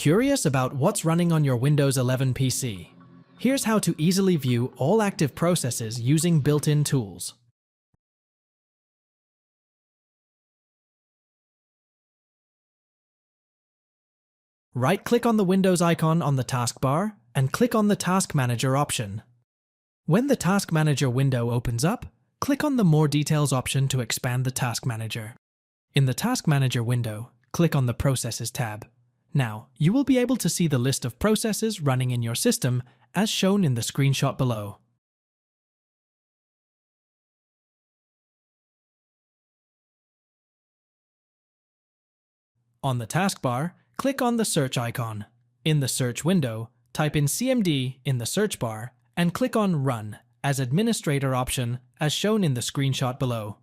Curious about what's running on your Windows 11 PC? Here's how to easily view all active processes using built-in tools. Right-click on the Windows icon on the taskbar and click on the Task Manager option. When the Task Manager window opens up, click on the More Details option to expand the Task Manager. In the Task Manager window, click on the Processes tab. Now, you will be able to see the list of processes running in your system as shown in the screenshot below. On the taskbar, click on the search icon. In the search window, type in CMD in the search bar and click on Run as Administrator option as shown in the screenshot below.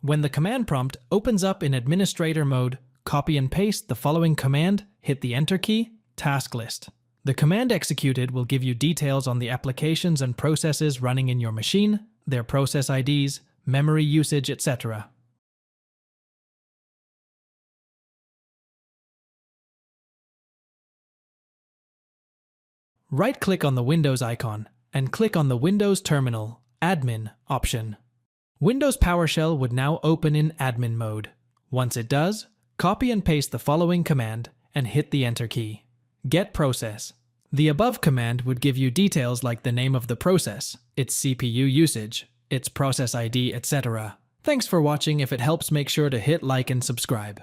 When the command prompt opens up in administrator mode, copy and paste the following command, hit the Enter key, Task List. The command executed will give you details on the applications and processes running in your machine, their process IDs, memory usage, etc. Right-click on the Windows icon and click on the Windows Terminal Admin option. Windows PowerShell would now open in admin mode. Once it does, copy and paste the following command and hit the Enter key. Get process. The above command would give you details like the name of the process, its CPU usage, its process ID, etc. Thanks for watching. If it helps, make sure to hit like and subscribe.